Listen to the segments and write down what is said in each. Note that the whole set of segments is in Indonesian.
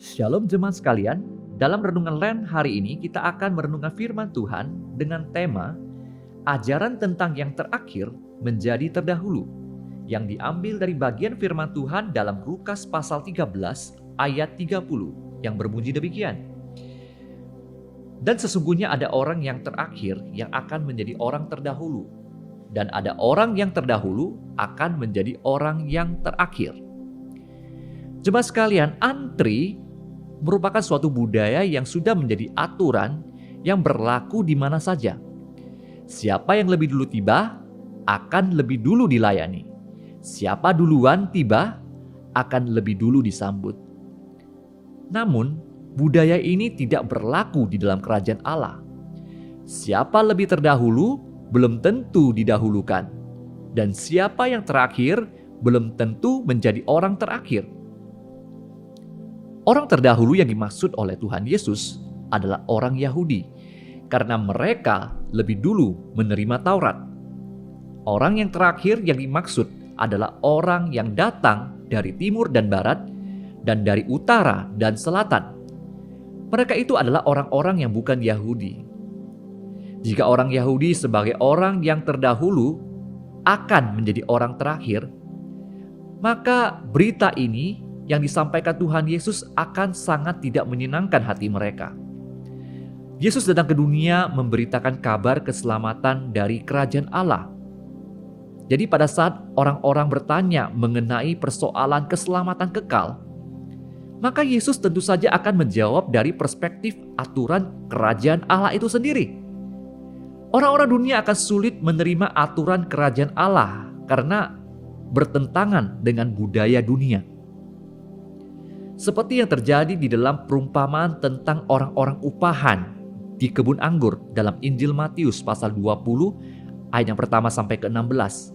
Shalom jemaat sekalian, dalam renungan Len hari ini kita akan merenungkan firman Tuhan dengan tema Ajaran tentang yang terakhir menjadi terdahulu, yang diambil dari bagian firman Tuhan dalam Lukas pasal 13 ayat 30 yang berbunyi demikian. Dan sesungguhnya ada orang yang terakhir yang akan menjadi orang terdahulu, dan ada orang yang terdahulu akan menjadi orang yang terakhir. Jemaat sekalian, antri merupakan suatu budaya yang sudah menjadi aturan yang berlaku di mana saja. Siapa yang lebih dulu tiba akan lebih dulu dilayani. Siapa duluan tiba akan lebih dulu disambut. Namun, budaya ini tidak berlaku di dalam kerajaan Allah. Siapa lebih terdahulu belum tentu didahulukan, dan siapa yang terakhir belum tentu menjadi orang terakhir. Orang terdahulu yang dimaksud oleh Tuhan Yesus adalah orang Yahudi, karena mereka lebih dulu menerima Taurat. Orang yang terakhir yang dimaksud adalah orang yang datang dari timur dan barat, dan dari utara dan selatan. Mereka itu adalah orang-orang yang bukan Yahudi. Jika orang Yahudi sebagai orang yang terdahulu akan menjadi orang terakhir, maka berita ini yang disampaikan Tuhan Yesus akan sangat tidak menyenangkan hati mereka. Yesus datang ke dunia memberitakan kabar keselamatan dari kerajaan Allah. Jadi pada saat orang-orang bertanya mengenai persoalan keselamatan kekal, maka Yesus tentu saja akan menjawab dari perspektif aturan kerajaan Allah itu sendiri. Orang-orang dunia akan sulit menerima aturan kerajaan Allah karena bertentangan dengan budaya dunia. Seperti yang terjadi di dalam perumpamaan tentang orang-orang upahan di kebun anggur dalam Injil Matius pasal 20 ayat yang pertama sampai ke-16.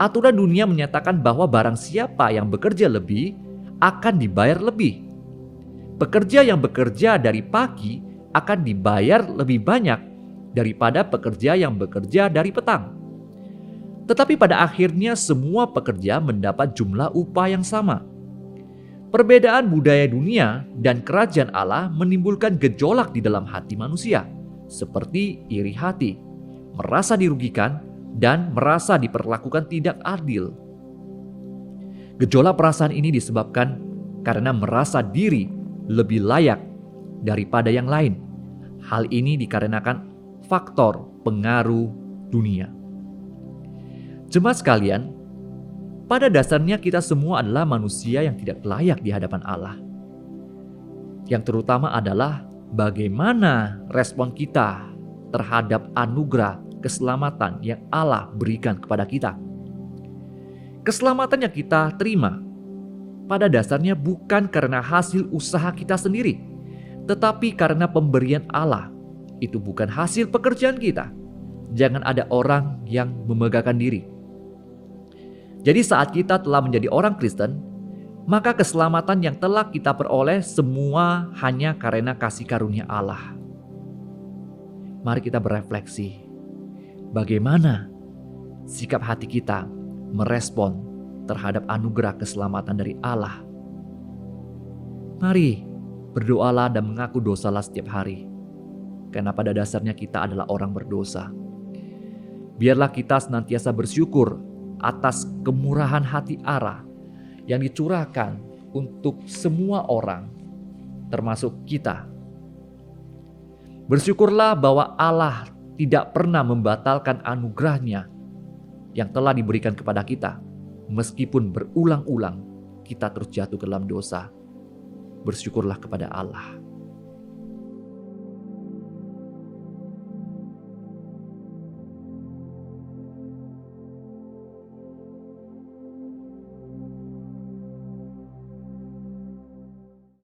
Aturan dunia menyatakan bahwa barang siapa yang bekerja lebih akan dibayar lebih. Pekerja yang bekerja dari pagi akan dibayar lebih banyak daripada pekerja yang bekerja dari petang. Tetapi pada akhirnya semua pekerja mendapat jumlah upah yang sama. Perbedaan budaya dunia dan kerajaan Allah menimbulkan gejolak di dalam hati manusia, seperti iri hati, merasa dirugikan, dan merasa diperlakukan tidak adil. Gejolak perasaan ini disebabkan karena merasa diri lebih layak daripada yang lain. Hal ini dikarenakan faktor pengaruh dunia. Jemaat sekalian, pada dasarnya kita semua adalah manusia yang tidak layak di hadapan Allah. Yang terutama adalah bagaimana respon kita terhadap anugerah keselamatan yang Allah berikan kepada kita. Keselamatan yang kita terima pada dasarnya bukan karena hasil usaha kita sendiri, tetapi karena pemberian Allah. Itu bukan hasil pekerjaan kita. Jangan ada orang yang memegahkan diri. Jadi saat kita telah menjadi orang Kristen, maka keselamatan yang telah kita peroleh semua hanya karena kasih karunia Allah. Mari kita berefleksi, bagaimana sikap hati kita merespon terhadap anugerah keselamatan dari Allah. Mari berdoalah dan mengaku dosalah setiap hari, karena pada dasarnya kita adalah orang berdosa. Biarlah kita senantiasa bersyukur atas kemurahan hati Allah yang dicurahkan untuk semua orang, termasuk kita. Bersyukurlah bahwa Allah tidak pernah membatalkan anugerahnya yang telah diberikan kepada kita, meskipun berulang-ulang kita terus jatuh ke dalam dosa. Bersyukurlah kepada Allah.